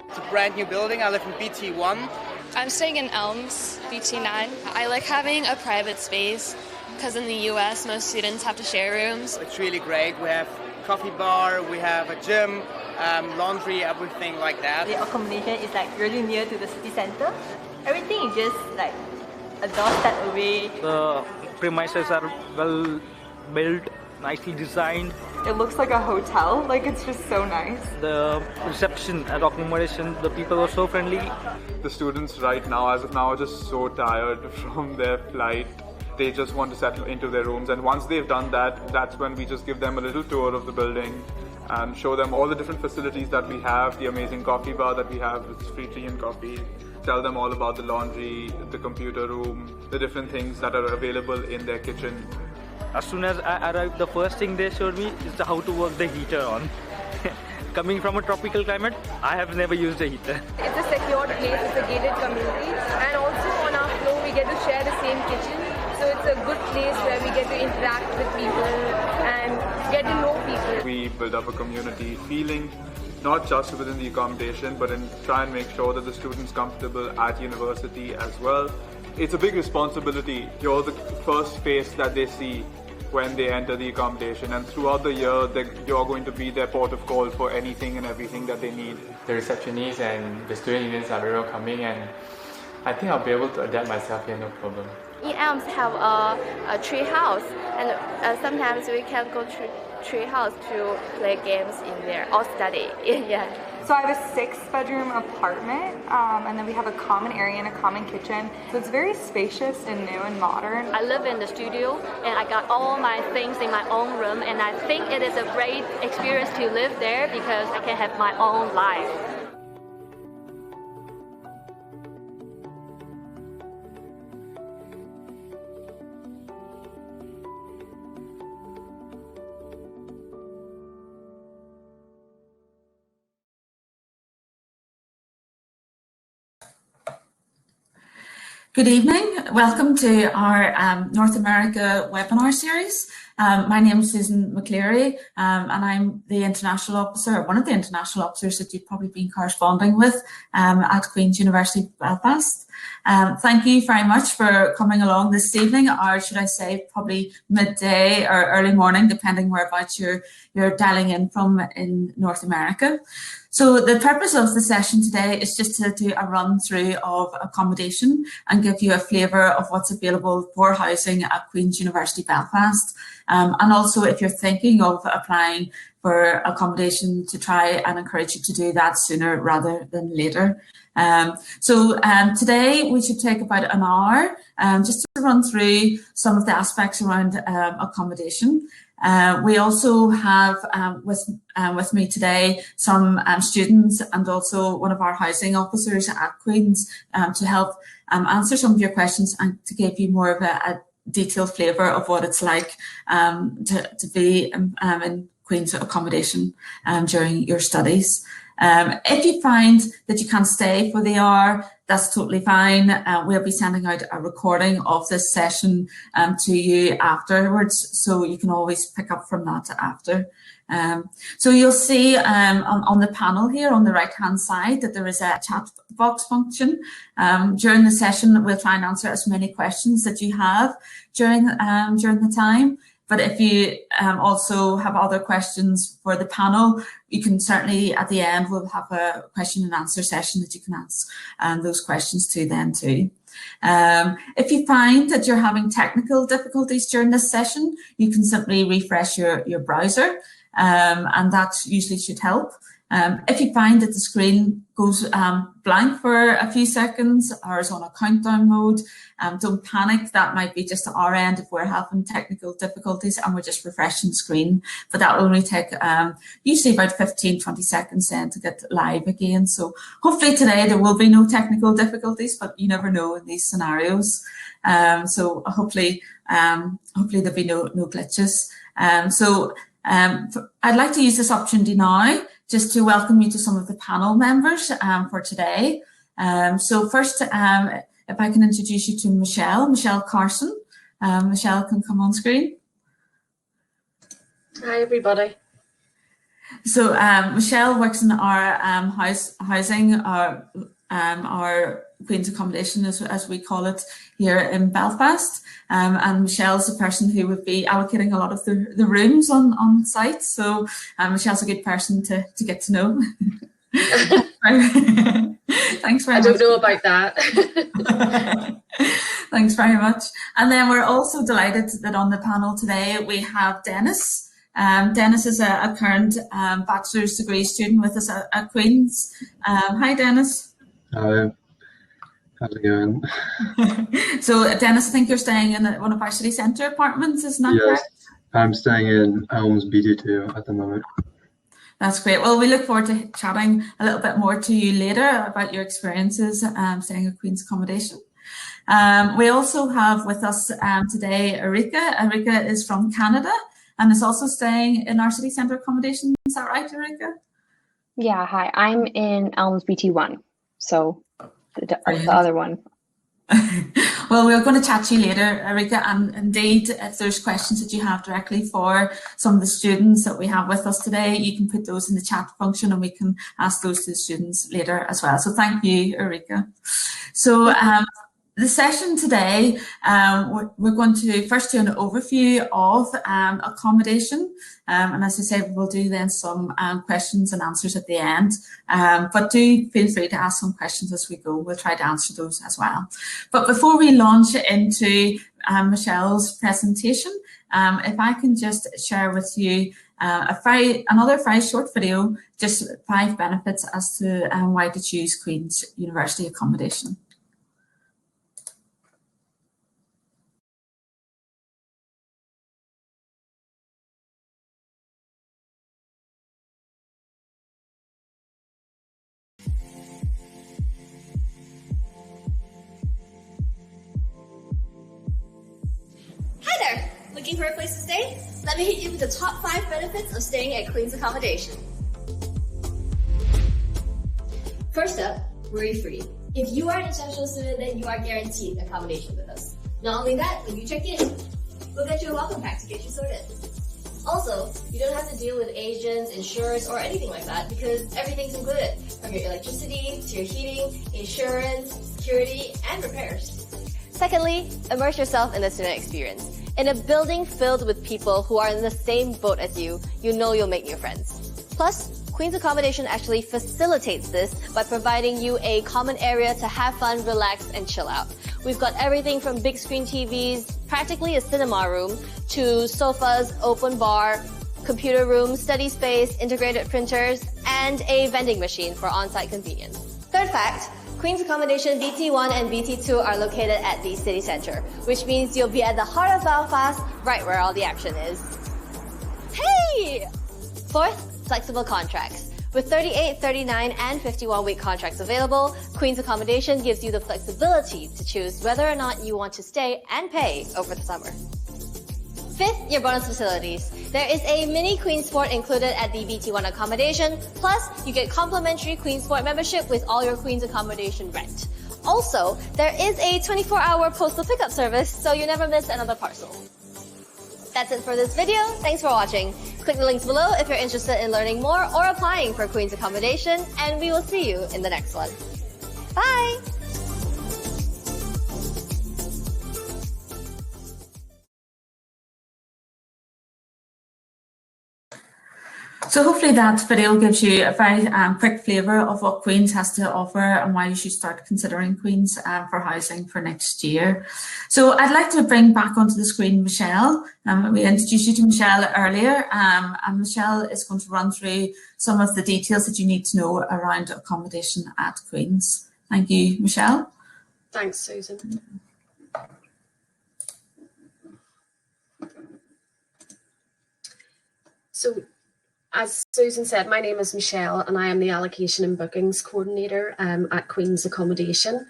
It's a brand new building. I live in BT1. I'm staying in Elms, BT9. I like having a private space because in the US most students have to share rooms. It's really great. We have coffee bar, we have a gym, laundry, everything like that. The accommodation is like really near to the city center. Everything is just like a doorstep away. The premises are well built, nicely designed. It looks like a hotel, like it's just so nice. The reception and accommodation, the people are so friendly. The students right now, as of now, are just so tired from their flight. They just want to settle into their rooms, and once they've done that, that's when we just give them a little tour of the building and show them all the different facilities that we have, the amazing coffee bar that we have with free tea and coffee. Tell them all about the laundry, the computer room, the different things that are available in their kitchen. As soon as I arrived, the first thing they showed me is how to work the heater on. Coming from a tropical climate, I have never used a heater. It's a secured place, it's a gated community, and also on our floor we get to share the same kitchen. So it's a good place where we get to interact with people and get to know people. We build up a community feeling, not just within the accommodation, but in try and make sure that the students comfortable at university as well. It's a big responsibility. You're the first face that they see when they enter the accommodation, and throughout the year you're going to be their port of call for anything and everything that they need. The receptionists and the student unions are very welcoming, and I think I'll be able to adapt myself here, no problem. In Elms have a tree house, and sometimes we can go to tree house to play games in there or study. Yeah. So I have a 6-bedroom apartment, and then we have a common area and a common kitchen. So it's very spacious and new and modern. I live in the studio, and I got all my things in my own room, and I think it is a great experience to live there because I can have my own life. Good evening. Welcome to our North America webinar series. My name is Susan McCleary, and I'm the international officer, one of the international officers that you've probably been corresponding with at Queen's University Belfast. Thank you very much for coming along this evening, or should I say probably midday or early morning, depending whereabouts you're dialing in from in North America. So the purpose of the session today is just to do a run through of accommodation and give you a flavour of what's available for housing at Queen's University Belfast. And also if you're thinking of applying for accommodation, to try and encourage you to do that sooner rather than later. Today we should take about an hour just to run through some of the aspects around accommodation. We also have with me today some students and also one of our housing officers at Queen's to help answer some of your questions and to give you more of a detailed flavour of what it's like to be in Queen's accommodation during your studies. If you find that you can't stay for the hour, that's totally fine. We'll be sending out a recording of this session to you afterwards, so you can always pick up from that after. So you'll see on the panel here on the right-hand side that there is a chat box function. During the session, we'll try and answer as many questions that you have during the time. But if you also have other questions for the panel, you can certainly, at the end, we'll have a question and answer session that you can ask those questions to then too. If you find that you're having technical difficulties during this session, you can simply refresh your browser, and that usually should help. If you find that the screen goes blank for a few seconds or is on a countdown mode, don't panic. That might be just our end if we're having technical difficulties and we're just refreshing the screen. But that will only take usually about 15-20 seconds then to get live again. So hopefully today there will be no technical difficulties, but you never know in these scenarios. So hopefully there'll be no glitches. I'd like to use this opportunity now just to welcome you to some of the panel members for today. So first, if I can introduce you to Michelle Carson. Michelle can come on screen. Hi, everybody. So Michelle works in our housing, our Queen's accommodation, as we call it here in Belfast. And Michelle's the person who would be allocating a lot of the rooms on site. So Michelle's a good person to get to know. Thanks very much. I don't know about that. Thanks very much. And then we're also delighted that on the panel today we have Dennis. Dennis is a current bachelor's degree student with us at Queen's. Hi, Dennis. Hi. How's it going? So, Dennis, I think you're staying in one of our city centre apartments, isn't that correct? Yes, I'm staying in Elms BT2 at the moment. That's great. Well, we look forward to chatting a little bit more to you later about your experiences staying at Queen's accommodation. We also have with us today Erika. Erika is from Canada and is also staying in our city centre accommodation. Is that right, Erika? Yeah, hi. I'm in Elms BT1, so the other one. Well, we're going to chat to you later, Erika, and indeed, if there's questions that you have directly for some of the students that we have with us today, you can put those in the chat function and we can ask those to the students later as well. So thank you, Erika. So the session today, we're going to first do an overview of accommodation. And as I said, we'll do then some questions and answers at the end. But do feel free to ask some questions as we go. We'll try to answer those as well. But before we launch into Michelle's presentation, if I can just share with you another very short video, just 5 benefits as to why to choose Queen's University accommodation. Hi there! Looking for a place to stay? Let me hit you with the top 5 benefits of staying at Queen's accommodation. First up, worry-free. If you are an international student, then you are guaranteed accommodation with us. Not only that, when you check in, we'll get you a welcome pack to get you sorted. Also, you don't have to deal with agents, insurance, or anything like that because everything's included, from your electricity to your heating, insurance, security, and repairs. Secondly, immerse yourself in the student experience. In a building filled with people who are in the same boat as you, you know you'll make new friends. Plus, Queen's accommodation actually facilitates this by providing you a common area to have fun, relax, and chill out. We've got everything from big screen TVs, practically a cinema room, to sofas, open bar, computer room, study space, integrated printers, and a vending machine for on-site convenience. Third fact, Queen's accommodation BT1 and BT2 are located at the city centre, which means you'll be at the heart of Belfast, right where all the action is. Hey! Fourth, flexible contracts. With 38, 39, and 51-week contracts available, Queen's accommodation gives you the flexibility to choose whether or not you want to stay and pay over the summer. Fifth, your bonus facilities. There is a mini Queen Sport included at the BT1 accommodation, plus you get complimentary Queen Sport membership with all your Queen's accommodation rent. Also, there is a 24-hour postal pickup service, so you never miss another parcel. That's it for this video. Thanks for watching. Click the links below if you're interested in learning more or applying for Queen's accommodation, and we will see you in the next one. Bye! So hopefully that video gives you a very quick flavour of what Queen's has to offer and why you should start considering Queen's for housing for next year. So I'd like to bring back onto the screen Michelle. We introduced you to Michelle earlier, and Michelle is going to run through some of the details that you need to know around accommodation at Queen's. Thank you, Michelle. Thanks, Susan. So, as Susan said, my name is Michelle and I am the Allocation and Bookings Coordinator at Queen's Accommodation.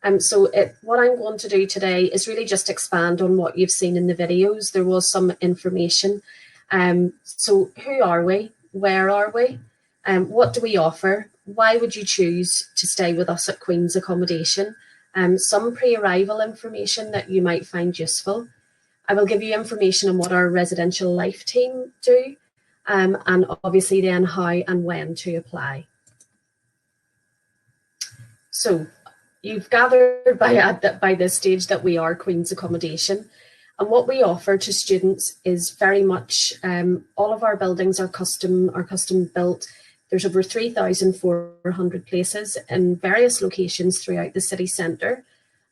What I'm going to do today is really just expand on what you've seen in the videos. There was some information. So who are we? Where are we? What do we offer? Why would you choose to stay with us at Queen's Accommodation? Some pre-arrival information that you might find useful. I will give you information on what our residential life team do. and obviously then how and when to apply. So you've gathered by this stage that we are Queen's Accommodation, and what we offer to students is very much, all of our buildings are custom built. There's over 3,400 places in various locations throughout the city centre.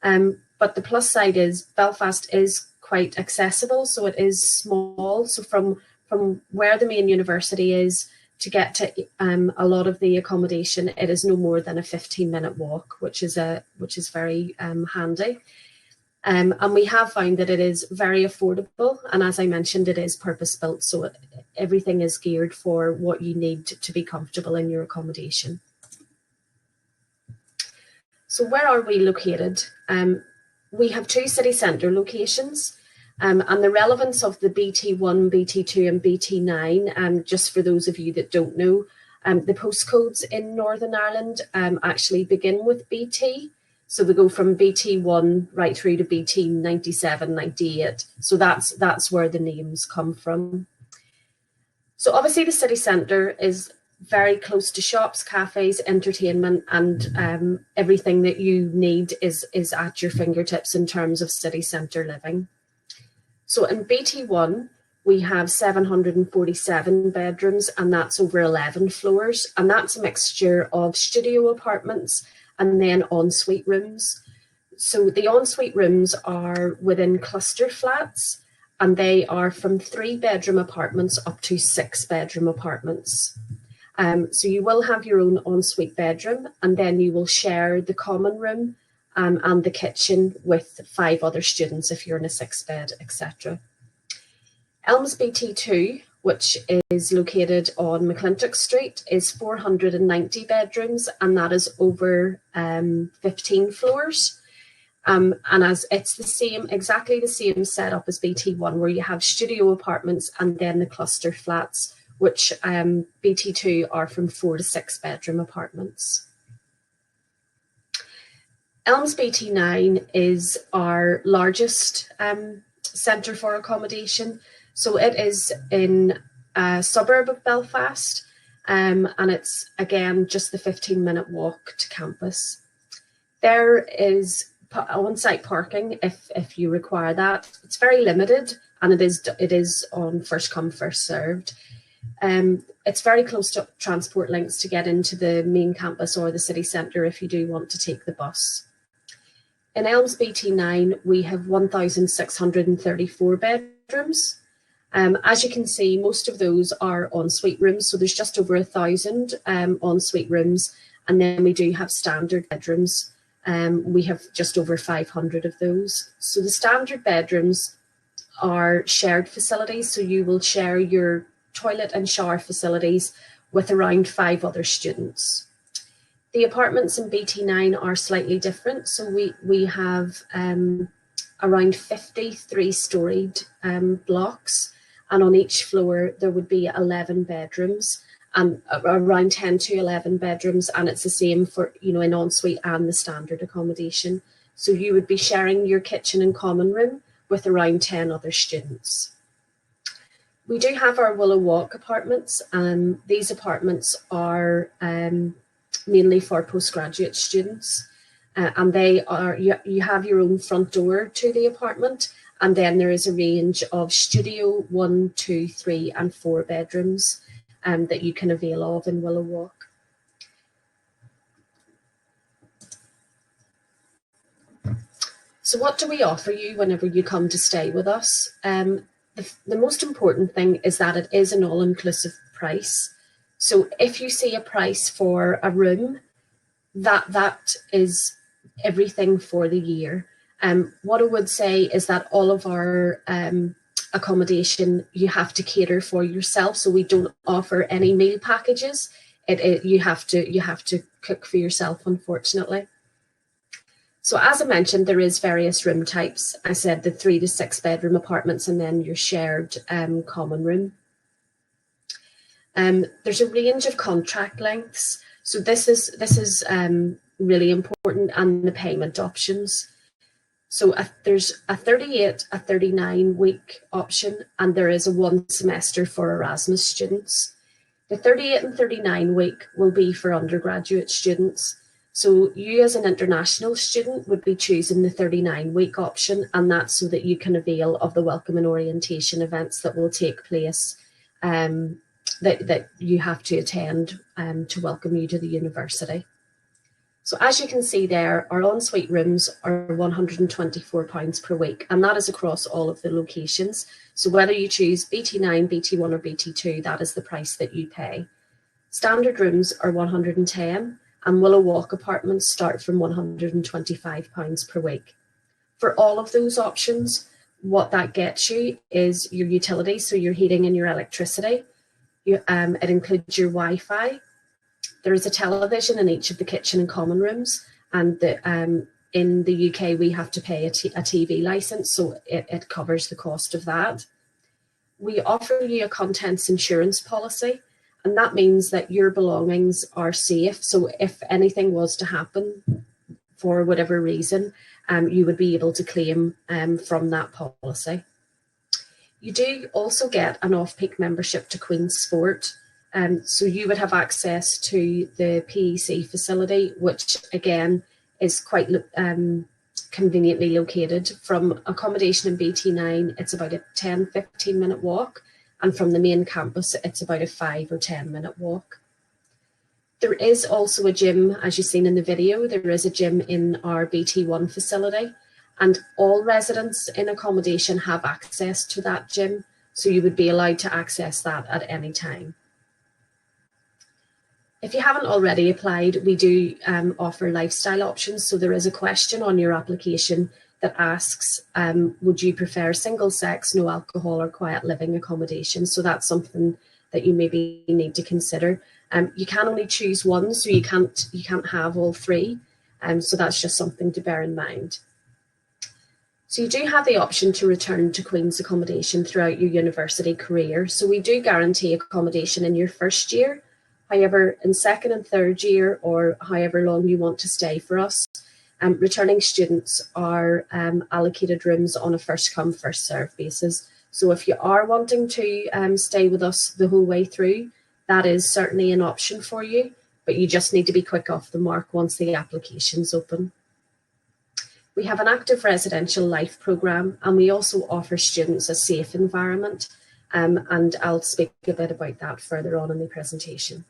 But the plus side is Belfast is quite accessible, so it is small. So from where the main university is to get to a lot of the accommodation, it is no more than a 15-minute walk, which is very handy. And we have found that it is very affordable, and as I mentioned, it is purpose-built, so everything is geared for what you need to be comfortable in your accommodation. So where are we located? We have 2 city centre locations, and the relevance of the BT1, BT2 and BT9, just for those of you that don't know, the postcodes in Northern Ireland actually begin with BT. So they go from BT1 right through to BT 97, 98. So that's where the names come from. So obviously the city centre is very close to shops, cafes, entertainment, and everything that you need is at your fingertips in terms of city centre living. So in BT1, we have 747 bedrooms, and that's over 11 floors. And that's a mixture of studio apartments and then ensuite rooms. So the ensuite rooms are within cluster flats, and they are from 3-bedroom apartments up to 6-bedroom apartments. So you will have your own ensuite bedroom, and then you will share the common room and the kitchen with 5 other students if you're in a 6-bed, etc. Elms BT2, which is located on McClintock Street, is 490 bedrooms, and that is over 15 floors. And as it's exactly the same setup as BT1, where you have studio apartments and then the cluster flats, which BT2 are from 4 to 6-bedroom apartments. Elms BT9 is our largest centre for accommodation. So it is in a suburb of Belfast, and it's, again, just the 15-minute walk to campus. There is on-site parking if you require that. It's very limited, and it is on first come, first served. It's very close to transport links to get into the main campus or the city centre if you do want to take the bus. In Elms BT9, we have 1,634 bedrooms. As you can see, most of those are ensuite rooms, so there's just over 1,000 ensuite rooms, and then we do have standard bedrooms. We have just over 500 of those. So the standard bedrooms are shared facilities, so you will share your toilet and shower facilities with around 5 other students. The apartments in BT9 are slightly different, so we have around 50 3-storied blocks, and on each floor there would be 11 bedrooms and around 10 to 11 bedrooms, and it's the same for in ensuite and the standard accommodation. So you would be sharing your kitchen and common room with around 10 other students. We do have our Willow Walk apartments, and these apartments are mainly for postgraduate students, and they are you have your own front door to the apartment, and then there is a range of studio 1, 2, 3 and 4 bedrooms that you can avail of in Willow Walk. So what do we offer you whenever you come to stay with us? The most important thing is that it is an all-inclusive price. So if you see a price for a room, that is everything for the year. What I would say is that all of our accommodation, you have to cater for yourself. So we don't offer any meal packages. You have to cook for yourself, unfortunately. So as I mentioned, there is various room types. I said the 3 to 6 bedroom apartments, and then your shared common room. There's a range of contract lengths. So this is really important, and the payment options. So there's a 38, a 39-week option, and there is a 1 semester for Erasmus students. The 38 and 39 week will be for undergraduate students. So you as an international student would be choosing the 39-week option, and that's so that you can avail of the welcome and orientation events that will take place that you have to attend to welcome you to the university. So as you can see there, our ensuite rooms are £124 per week, and that is across all of the locations. So whether you choose BT9, BT1 or BT2, that is the price that you pay. Standard rooms are 110, and Willow Walk apartments start from £125 per week. For all of those options, what that gets you is your utilities, so your heating and your electricity. It includes your Wi-Fi. There is a television in each of the kitchen and common rooms, and in the UK we have to pay a TV licence, so it covers the cost of that. We offer you a contents insurance policy, and that means that your belongings are safe. So if anything was to happen for whatever reason, you would be able to claim from that policy. You do also get an off-peak membership to Queen's Sport. So you would have access to the PEC facility, which again is quite conveniently located. From accommodation in BT9, it's about a 10-15 minute walk, and from the main campus, it's about a 5 or 10 minute walk. There is also a gym, as you've seen in the video, there is a gym in our BT1 facility, and all residents in accommodation have access to that gym, so you would be allowed to access that at any time. If you haven't already applied, we do offer lifestyle options. So there is a question on your application that asks, would you prefer single sex, no alcohol or quiet living accommodation? So that's something that you maybe need to consider. You can only choose one, so you can't have all three. So that's just something to bear in mind. So you do have the option to return to Queen's accommodation throughout your university career. So we do guarantee accommodation in your first year. However, in second and third year, or however long you want to stay for us, returning students are allocated rooms on a first come, first served basis. So if you are wanting to stay with us the whole way through, that is certainly an option for you, but you just need to be quick off the mark once the application's open. We have an active residential life programme, and we also offer students a safe environment, and I'll speak a bit about that further on in the presentation.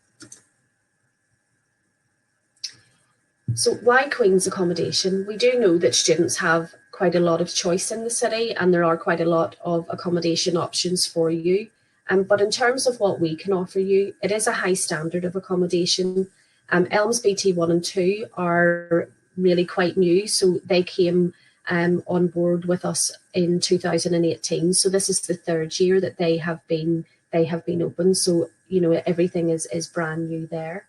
So why Queen's accommodation? We do know that students have quite a lot of choice in the city, and there are quite a lot of accommodation options for you. But in terms of what we can offer you, it is a high standard of accommodation. Elms BT1 and 2 are really quite new, so they came on board with us in 2018. So this is the third year that they have been open. So you know, everything is brand new there.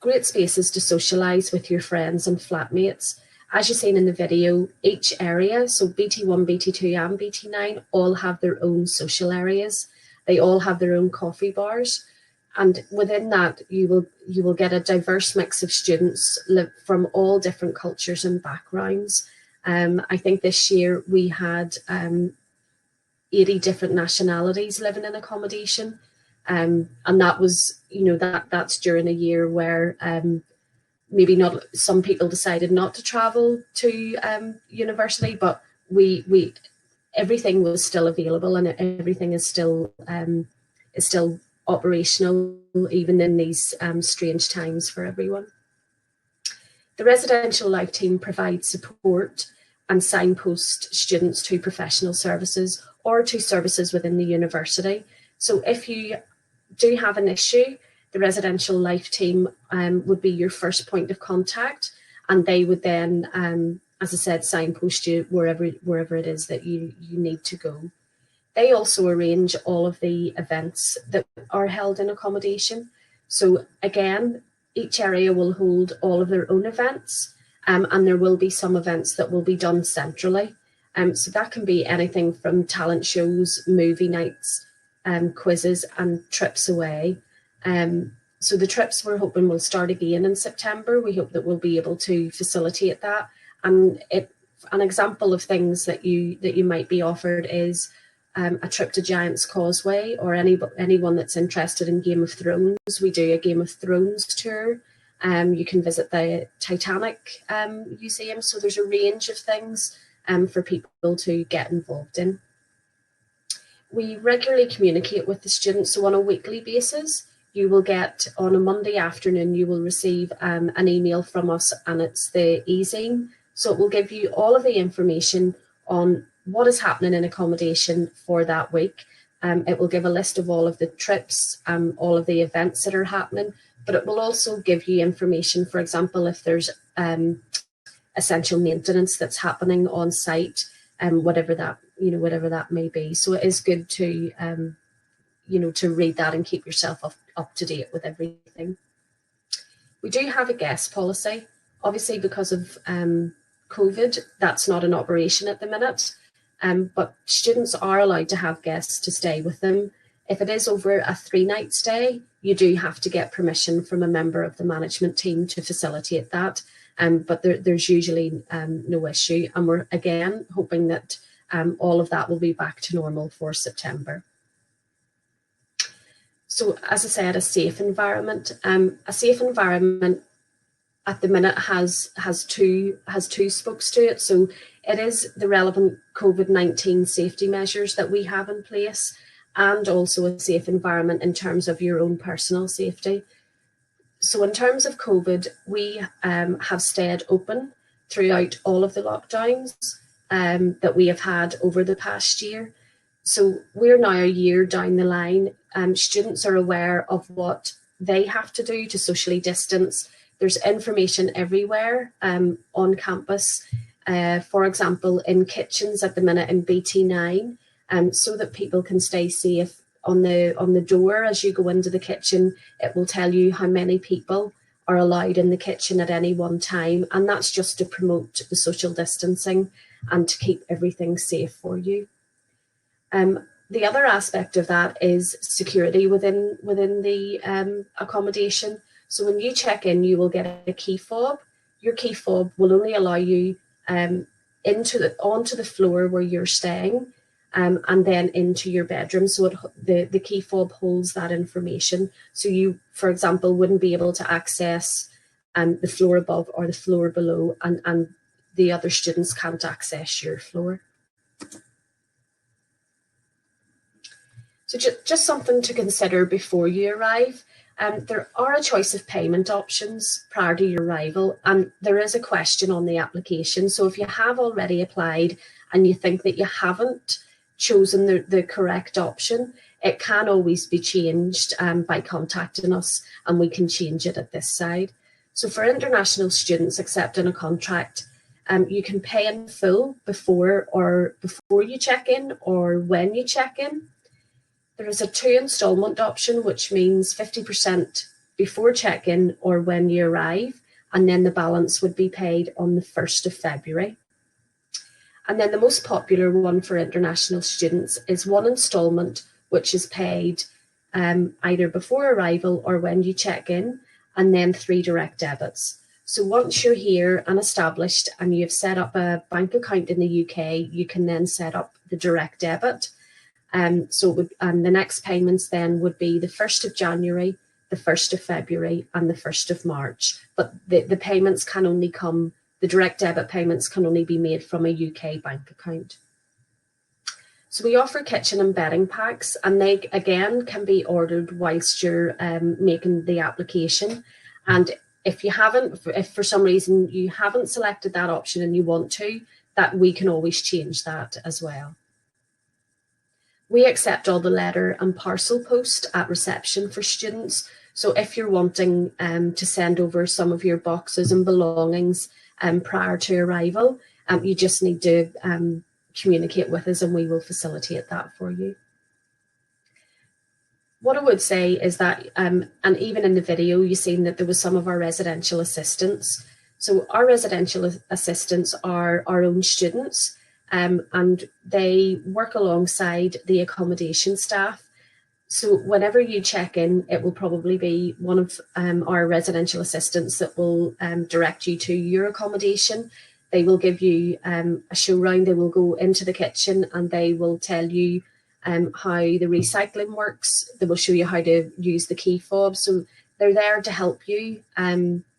Great spaces to socialise with your friends and flatmates. As you've seen in the video, each area, so BT1, BT2 and BT9, all have their own social areas. They all have their own coffee bars. And within that, you will get a diverse mix of students from all different cultures and backgrounds. I think this year we had 80 different nationalities living in accommodation. And that was, you know, that's during a year where maybe not, some people decided not to travel to university, but everything was still available, and everything is still operational even in these strange times for everyone. The residential life team provides support and signpost students to professional services or to services within the university. So if you do have an issue, the residential life team would be your first point of contact, and they would then, as I said, signpost you wherever it is that you need to go. They also arrange all of the events that are held in accommodation. So again, each area will hold all of their own events, and there will be some events that will be done centrally. So that can be anything from talent shows, movie nights, quizzes and trips away. So the trips we're hoping will start again in September. We hope that we'll be able to facilitate that. And An example of things that you might be offered is a trip to Giant's Causeway, or anyone that's interested in Game of Thrones. We do a Game of Thrones tour. You can visit the Titanic Museum. So there's a range of things for people to get involved in. We regularly communicate with the students, so on a weekly basis. You will get, on a Monday afternoon, you will receive an email from us, and it's the e-zine. So it will give you all of the information on what is happening in accommodation for that week. It will give a list of all of the trips, all of the events that are happening, but it will also give you information, for example, if there's essential maintenance that's happening on site, whatever that may be. So it is good to to read that and keep yourself up to date with everything. We do have a guest policy. Obviously, because of COVID, that's not in operation at the minute, but students are allowed to have guests to stay with them. If it is over a 3-night stay, you do have to get permission from a member of the management team to facilitate that, but there's usually no issue, and we're again hoping that all of that will be back to normal for September. So, as I said, a safe environment. A safe environment at the minute has two spokes to it. So it is the relevant COVID-19 safety measures that we have in place, and also a safe environment in terms of your own personal safety. So in terms of COVID, we have stayed open throughout all of the lockdowns that we have had over the past year. So we're now a year down the line. Students are aware of what they have to do to socially distance. There's information everywhere on campus, for example, in kitchens at the minute in BT9, so that people can stay safe. On the door as you go into the kitchen, it will tell you how many people are allowed in the kitchen at any one time, and that's just to promote the social distancing and to keep everything safe for you. The other aspect of that is security within the accommodation. So when you check in, you will get a key fob. Your key fob will only allow you onto the floor where you're staying, and then into your bedroom. So the key fob holds that information. So you, for example, wouldn't be able to access the floor above or the floor below, and the other students can't access your floor. So just something to consider before you arrive. There are a choice of payment options prior to your arrival, and there is a question on the application. So if you have already applied and you think that you haven't chosen the correct option, it can always be changed by contacting us, and we can change it at this side. So for international students accepting a contract, you can pay in full before you check in or when you check in. There is a 2 instalment option, which means 50% before check-in or when you arrive, and then the balance would be paid on the 1st of February. And then the most popular one for international students is 1 instalment, which is paid either before arrival or when you check in, and then 3 direct debits. So once you're here and established and you've set up a bank account in the UK, you can then set up the direct debit. And the next payments then would be the 1st of January, the 1st of February, and the 1st of March. But the payments can only come, the direct debit payments can only be made from a UK bank account. So we offer kitchen and bedding packs, and they again can be ordered whilst you're making the application. And if for some reason you haven't selected that option and you want to, that we can always change that as well. We accept all the letter and parcel post at reception for students. So if you're wanting to send over some of your boxes and belongings prior to arrival, you just need to communicate with us and we will facilitate that for you. What I would say is that, and even in the video, you've seen that there was some of our residential assistants. So our residential assistants are our own students. And they work alongside the accommodation staff. So whenever you check in, it will probably be one of our residential assistants that will direct you to your accommodation. They will give you a show round. They will go into the kitchen and they will tell you how the recycling works. They will show you how to use the key fob. So they're there to help you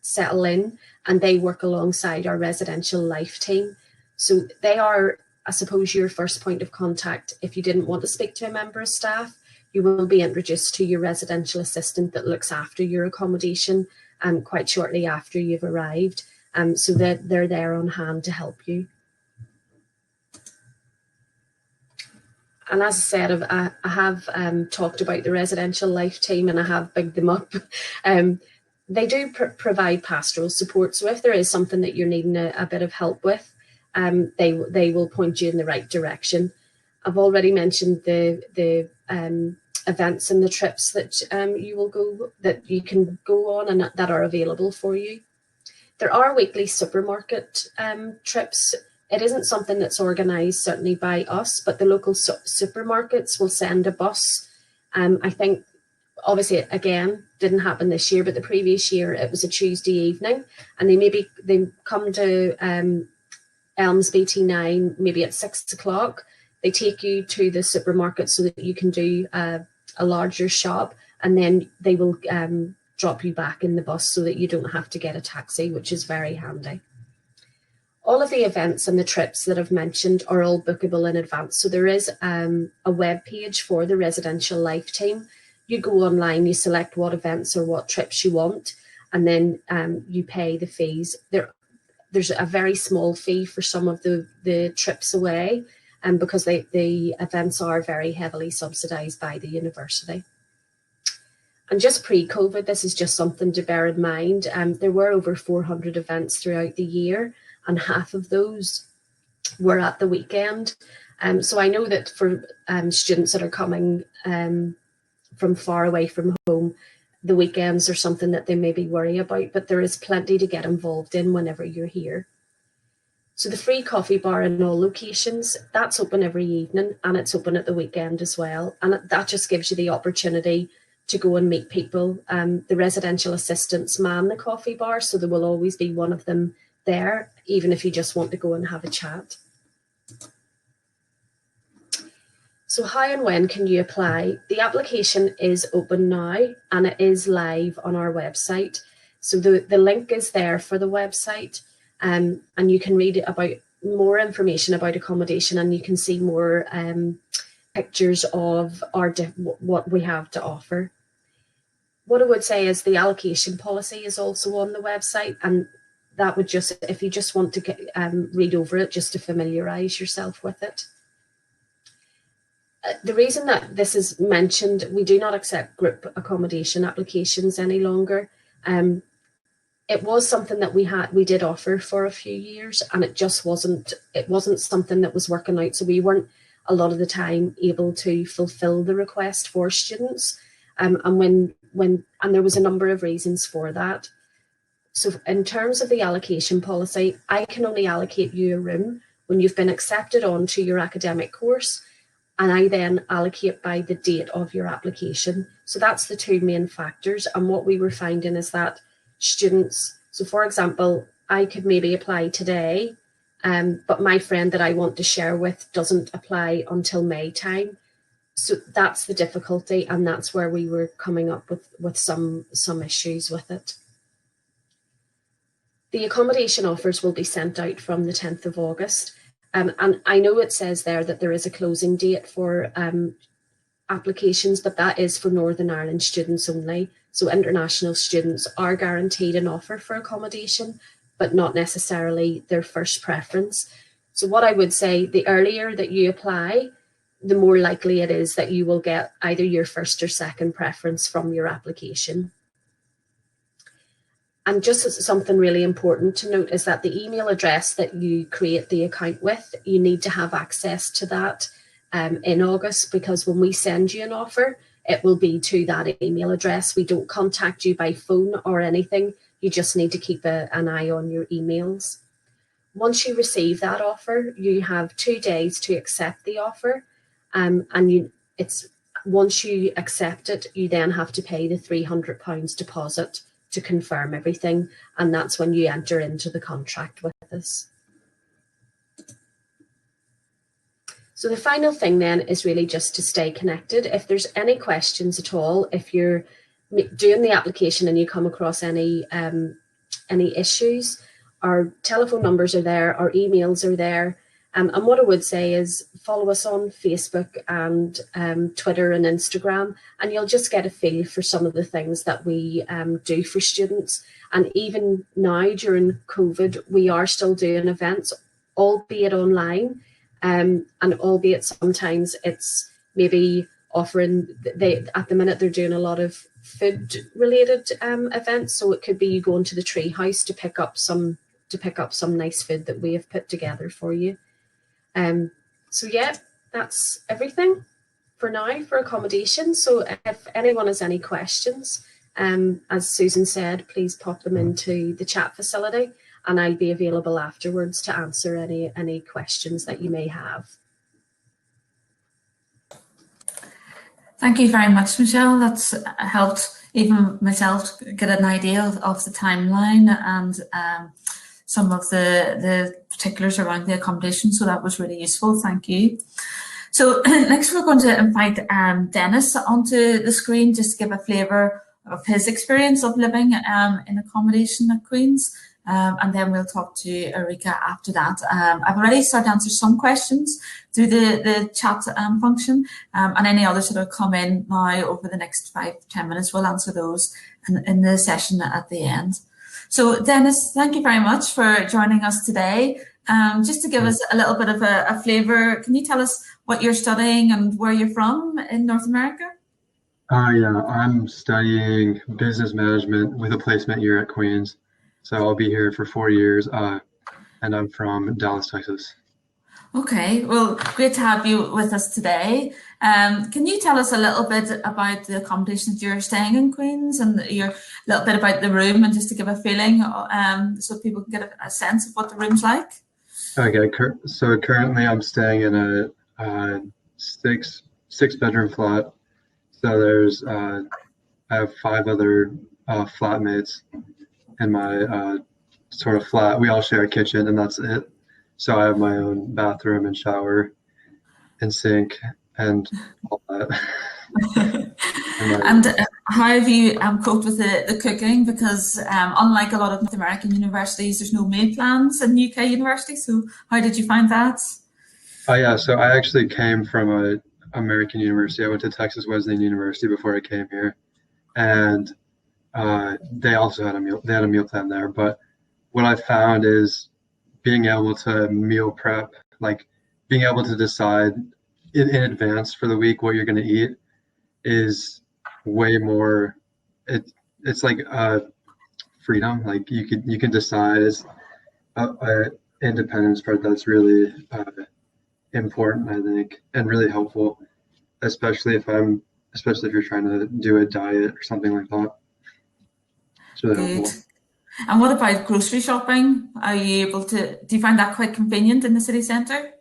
settle in, and they work alongside our residential life team. So they are, I suppose, your first point of contact. If you didn't want to speak to a member of staff, you will be introduced to your residential assistant that looks after your accommodation quite shortly after you've arrived. So that they're there on hand to help you. And as I said, I have talked about the residential life team, and I have bigged them up. They do provide pastoral support. So if there is something that you're needing a bit of help with, they will point you in the right direction. I've already mentioned the events and the trips that you can go on and that are available for you. There are weekly supermarket trips. It isn't something that's organised certainly by us, but the local supermarkets will send a bus. I think, obviously, again, didn't happen this year, but the previous year it was a Tuesday evening, and they come to Elms BT9 maybe at 6 o'clock. They take you to the supermarket so that you can do a larger shop, and then they will drop you back in the bus so that you don't have to get a taxi, which is very handy. All of the events and the trips that I've mentioned are all bookable in advance. So there is a web page for the residential life team. You go online, you select what events or what trips you want, and then you pay the fees. There's a very small fee for some of the trips away, because the events are very heavily subsidised by the university. And just pre-COVID, this is just something to bear in mind. There were over 400 events throughout the year, and half of those were at the weekend. So I know that for students that are coming from far away from home, the weekends are something that they maybe worry about, but there is plenty to get involved in whenever you're here. So the free coffee bar in all locations, that's open every evening, and it's open at the weekend as well. And that just gives you the opportunity to go and meet people. The residential assistants man the coffee bar, so there will always be one of them there, even if you just want to go and have a chat. So how and when can you apply? The application is open now, and it is live on our website. So the link is there for the website, and you can read about more information about accommodation, and you can see more pictures of what we have to offer. What I would say is the allocation policy is also on the website, and that would just, if you just want to read over it, just to familiarise yourself with it. The reason that this is mentioned, we do not accept group accommodation applications any longer. It was something that we did offer for a few years, and it wasn't something that was working out. So we weren't a lot of the time able to fulfil the request for students. And there was a number of reasons for that. So in terms of the allocation policy, I can only allocate you a room when you've been accepted onto your academic course, and I then allocate by the date of your application. So that's the two main factors. And what we were finding is that students, so for example, I could maybe apply today, but my friend that I want to share with doesn't apply until May time. So that's the difficulty, and that's where we were coming up with some issues with it. The accommodation offers will be sent out from the 10th of August. And I know it says there that there is a closing date for applications, but that is for Northern Ireland students only. So international students are guaranteed an offer for accommodation, but not necessarily their first preference. So what I would say, the earlier that you apply, the more likely it is that you will get either your first or second preference from your application. And just something really important to note is that the email address that you create the account with, you need to have access to that in August, because when we send you an offer, it will be to that email address. We don't contact you by phone or anything. You just need to keep an eye on your emails. Once you receive that offer, you have 2 days to accept the offer. Once you accept it, you then have to pay the £300 deposit to confirm everything, and that's when you enter into the contract with us. So the final thing then is really just to stay connected. If there's any questions at all, if you're doing the application and you come across any issues, our telephone numbers are there, our emails are there. And what I would say is follow us on Facebook and Twitter and Instagram, and you'll just get a feel for some of the things that we do for students. And even now during COVID, we are still doing events, albeit online, and albeit sometimes it's maybe offering, at the minute they're doing a lot of food related events. So it could be you going to the tree house to pick up some nice food that we have put together for you. So yeah, that's everything for now for accommodation. So if anyone has any questions, as Susan said, please pop them into the chat facility and I'll be available afterwards to answer any questions that you may have. Thank you very much, Michelle. That's helped even myself get an idea of the timeline and some of the particulars around the accommodation. So that was really useful. Thank you. So next we're going to invite Dennis onto the screen just to give a flavour of his experience of living in accommodation at Queen's. And then we'll talk to Erika after that. I've already started to answer some questions through the chat function, and any others that will come in now over the next 5 to 10 minutes, we'll answer those in the session at the end. So Dennis, thank you very much for joining us today. Just to give us a little bit of a flavour, can you tell us what you're studying and where you're from in North America? Yeah, I'm studying business management with a placement year at Queen's. So I'll be here for 4 years, and I'm from Dallas, Texas. Okay, well, great to have you with us today. Can you tell us a little bit about the accommodations you're staying in Queen's and a little bit about the room, and just to give a feeling so people can get a sense of what the room's like? Okay, so currently I'm staying in a six bedroom flat. So there's I have 5 other flatmates in my sort of flat. We all share a kitchen and that's it. So I have my own bathroom and shower and sink and all that. And how have you coped with the cooking? Because unlike a lot of North American universities, there's no meal plans in UK universities. So how did you find that? Oh yeah, so I actually came from an American university. I went to Texas Wesleyan University before I came here, and they also had a meal plan there. But what I found is being able to meal prep, like being able to decide in advance for the week what you're going to eat, is way more. It's like freedom. Like you can decide. It's a independence part that's really important, I think, and really helpful, especially if you're trying to do a diet or something like that. It's really helpful. And what about grocery shopping? Are you able to, do you find that quite convenient in the city centre?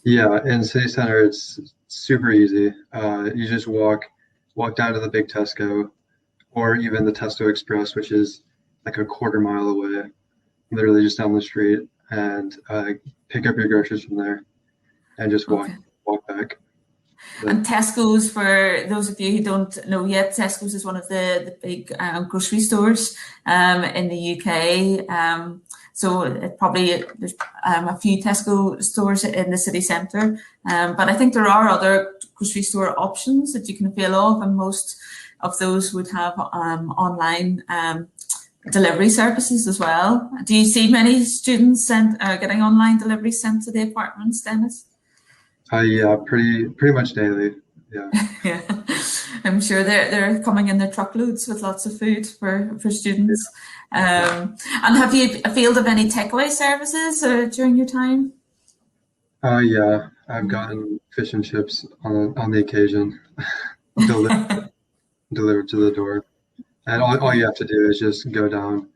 Yeah, in the city centre, it's super easy. You just walk down to the big Tesco, or even the Tesco Express, which is like a quarter mile away, literally just down the street, and pick up your groceries from there and just walk back. And Tesco's, for those of you who don't know yet, Tesco's is one of the big grocery stores in the UK. So it probably there's a few Tesco stores in the city centre, but I think there are other grocery store options that you can avail of, and most of those would have online delivery services as well. Do you see many students getting online delivery sent to the apartments, Dennis? Yeah, pretty much daily. Yeah. Yeah, I'm sure they're coming in their truckloads with lots of food for students. And have you availed of any takeaway services during your time? Yeah, I've gotten fish and chips on the occasion delivered to the door, and all you have to do is just go down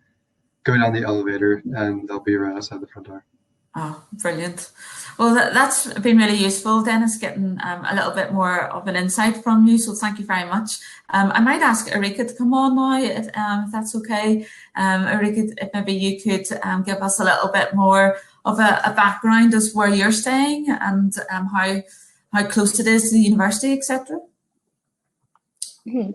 the elevator, and they'll be right outside the front door. Oh, brilliant. Well, that's been really useful, Dennis, getting a little bit more of an insight from you. So thank you very much. I might ask Erika to come on now, if that's okay. Erika, if maybe you could give us a little bit more of a background as where you're staying and how close it is to the university, etc.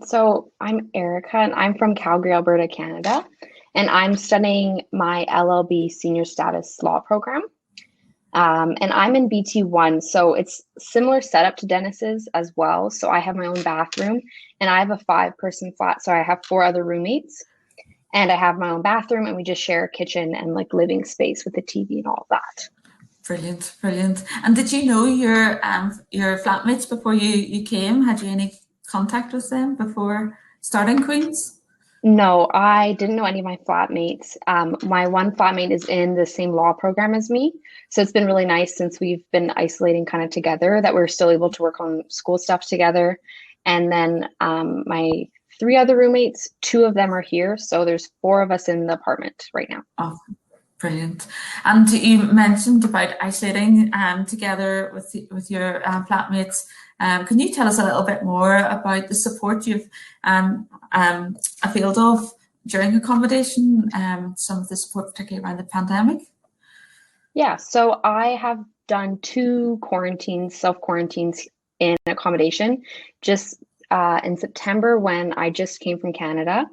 So I'm Erica, and I'm from Calgary, Alberta, Canada, and I'm studying my LLB Senior Status Law program. And I'm in BT1, so it's similar setup to Dennis's as well. So I have my own bathroom, and I have a 5-person flat, so I have 4 other roommates, and I have my own bathroom, and we just share a kitchen and like living space with the TV and all of that. Brilliant, brilliant. And did you know your flatmates before you came? Had you any contact with them before starting Queen's? No, I didn't know any of my flatmates. My one flatmate is in the same law program as me. So it's been really nice since we've been isolating kind of together that we're still able to work on school stuff together. And then my 3 other roommates, 2 of them are here. So there's 4 of us in the apartment right now. Oh, brilliant. And you mentioned about isolating together with your flatmates. Can you tell us a little bit more about the support you've availed of during accommodation, some of the support, particularly around the pandemic? Yeah, so I have done 2 self-quarantines in accommodation, just in September when I just came from Canada,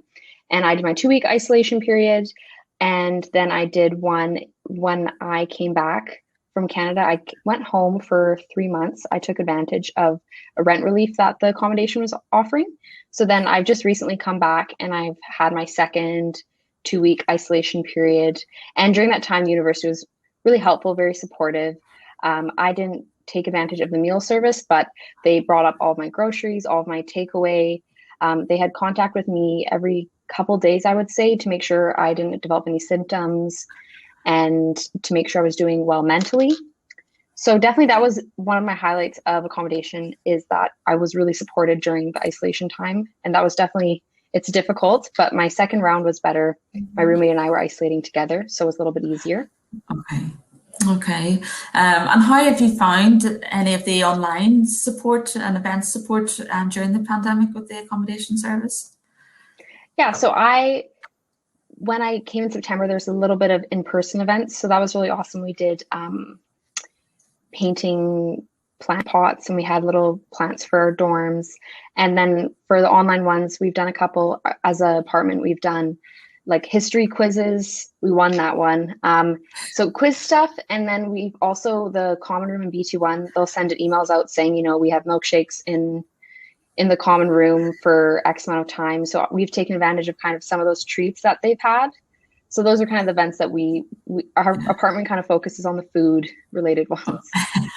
and I did my 2-week isolation period, and then I did one when I came back from Canada. I went home for 3 months. I took advantage of a rent relief that the accommodation was offering. So then I've just recently come back and I've had my second 2-week isolation period. And during that time, the university was really helpful, very supportive. I didn't take advantage of the meal service, but they brought up all of my groceries, all of my takeaway. They had contact with me every couple days, I would say, to make sure I didn't develop any symptoms and to make sure I was doing well mentally. So definitely that was one of my highlights of accommodation, is that I was really supported during the isolation time. And that was definitely, it's difficult, but my second round was better. My roommate and I were isolating together, so it was a little bit easier. Okay. And how have you found any of the online support and event support during the pandemic with the accommodation service? Yeah, so when I came in September, there's a little bit of in-person events. So that was really awesome. We did painting plant pots, and we had little plants for our dorms. And then for the online ones, we've done a couple as an apartment. We've done like history quizzes. We won that one. So quiz stuff. And then we've also, the common room in BT1, they'll send emails out saying, you know, we have milkshakes in the common room for X amount of time. So we've taken advantage of kind of some of those treats that they've had. So those are kind of the events that our apartment kind of focuses on, the food related ones.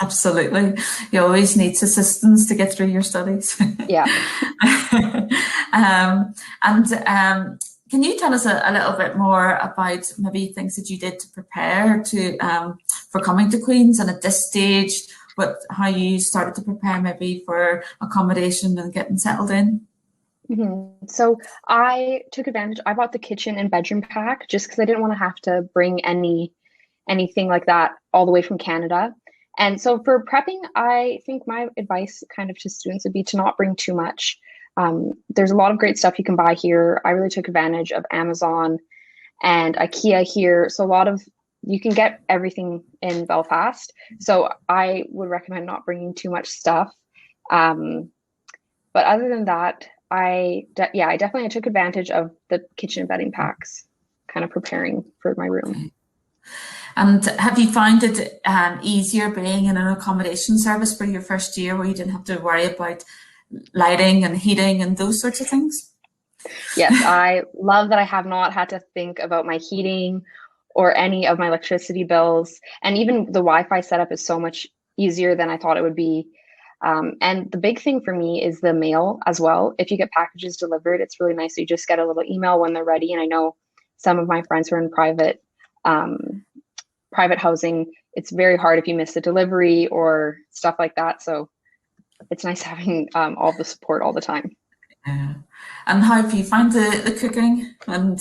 Absolutely. You always need assistance to get through your studies. Yeah. Can you tell us a little bit more about maybe things that you did to prepare for coming to Queen's, and at this stage, how you started to prepare maybe for accommodation and getting settled in? Mm-hmm. So I took advantage. I bought the kitchen and bedroom pack just because I didn't want to have to bring anything like that all the way from Canada. And so for prepping, I think my advice kind of to students would be to not bring too much. There's a lot of great stuff you can buy here. I really took advantage of Amazon and IKEA here. So you can get everything in Belfast. So I would recommend not bringing too much stuff. But other than that, I definitely took advantage of the kitchen and bedding packs, kind of preparing for my room. Okay. And have you found it easier being in an accommodation service for your first year, where you didn't have to worry about lighting and heating and those sorts of things? Yes, I love that I have not had to think about my heating or any of my electricity bills. And even the Wi-Fi setup is so much easier than I thought it would be. And the big thing for me is the mail as well. If you get packages delivered, it's really nice. You just get a little email when they're ready. And I know some of my friends who are in private housing, it's very hard if you miss a delivery or stuff like that. So it's nice having all the support all the time. Yeah. And how have you found the cooking and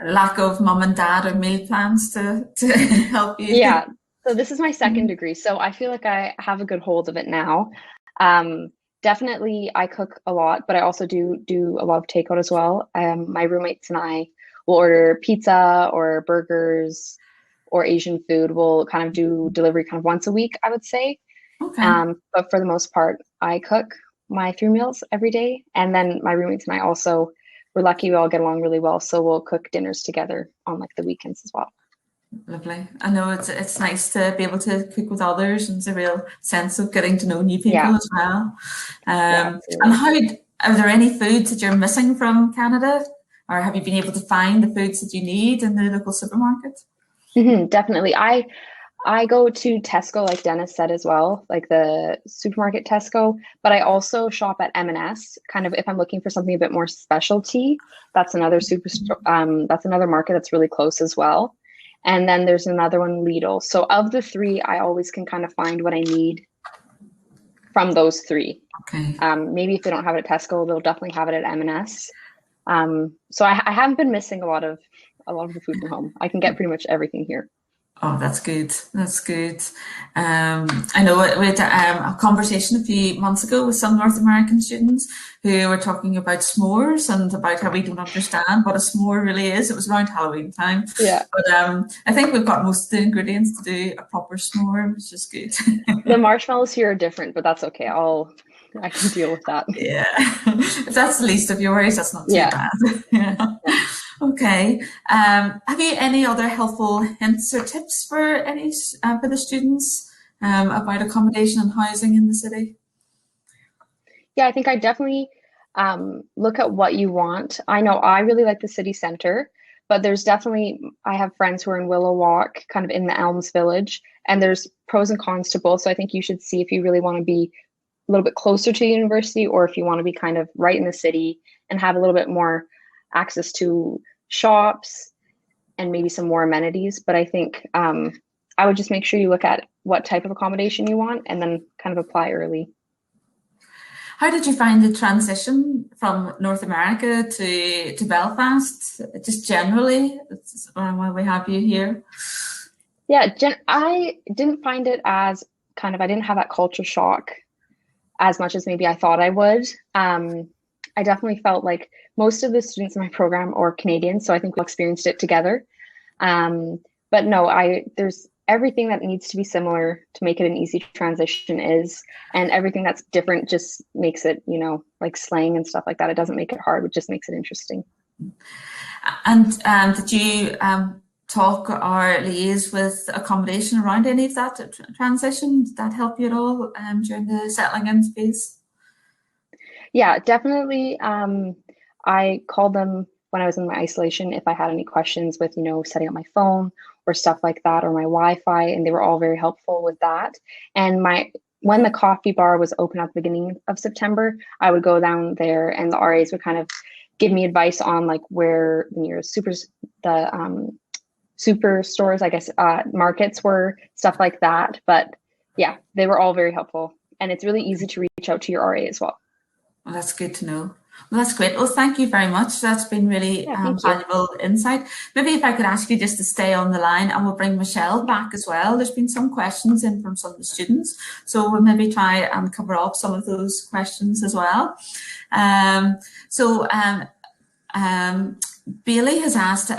lack of mum and dad or meal plans to help you? Yeah. So this is my second degree, so I feel like I have a good hold of it now. Definitely, I cook a lot, but I also do a lot of takeout as well. My roommates and I will order pizza or burgers or Asian food. We'll kind of do delivery kind of once a week, I would say. Okay. But for the most part, I cook my 3 meals every day. And then my roommates and I also, we're lucky we all get along really well. So we'll cook dinners together on like the weekends as well. Lovely. I know it's nice to be able to cook with others, and it's a real sense of getting to know new people as well. And are there any foods that you're missing from Canada, or have you been able to find the foods that you need in the local supermarket? Definitely. I go to Tesco, like Dennis said as well, like the supermarket Tesco, but I also shop at M&S, kind of if I'm looking for something a bit more specialty. That's another that's another market that's really close as well. And then there's another one, Lidl. So of the three, I always can kind of find what I need from those three. Okay. Maybe if they don't have it at Tesco, they'll definitely have it at M&S. So I haven't been missing a lot of the food from home. I can get pretty much everything here. Oh, that's good. That's good. I know we had a conversation a few months ago with some North American students who were talking about s'mores and about how we don't understand what a s'more really is. It was around Halloween time. Yeah. But I think we've got most of the ingredients to do a proper s'more, which is good. The marshmallows here are different, but that's okay. I can deal with that. Yeah. If that's the least of your worries, that's not too bad. Yeah. Okay. Have you any other helpful hints or tips for the students about accommodation and housing in the city? Yeah, I think I definitely look at what you want. I know I really like the city center, but there's definitely, I have friends who are in Willow Walk, kind of in the Elms Village, and there's pros and cons to both. So I think you should see if you really want to be a little bit closer to university, or if you want to be kind of right in the city and have a little bit more access to shops and maybe some more amenities. But I think I would just make sure you look at what type of accommodation you want and then kind of apply early. How did you find the transition from North America to Belfast, just generally, while we have you here? Yeah, I didn't find it as I didn't have that culture shock as much as maybe I thought I would. I definitely felt like most of the students in my program are Canadian, so I think we experienced it together. But no, there's everything that needs to be similar to make it an easy transition is, and everything that's different just makes it, like slang and stuff like that. It doesn't make it hard, it just makes it interesting. And did you talk or liaise with accommodation around any of that transition? Did that help you at all during the settling in phase? Yeah, definitely. I called them when I was in my isolation if I had any questions with, setting up my phone or stuff like that, or my Wi-Fi, and they were all very helpful with that. And when the coffee bar was open at the beginning of September, I would go down there and the RAs would kind of give me advice on like where the super stores, I guess, markets were, stuff like that. But yeah, they were all very helpful, and it's really easy to reach out to your RA as well. Well, that's good to know. Well, that's great. Well, thank you very much. That's been really valuable insight. Maybe if I could ask you just to stay on the line, and we'll bring Michelle back as well. There's been some questions in from some of the students, so we'll maybe try and cover up some of those questions as well. Bailey has asked,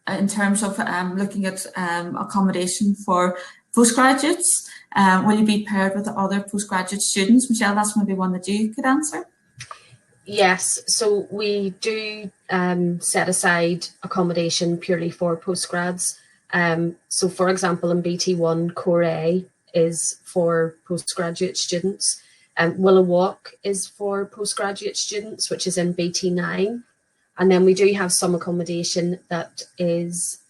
in terms of looking at accommodation for postgraduates, will you be paired with other postgraduate students? Michelle, that's maybe one that you could answer. Yes, so we do set aside accommodation purely for postgrads. So for example, in BT1, Core A is for postgraduate students. Willow Walk is for postgraduate students, which is in BT9. And then we do have some accommodation that is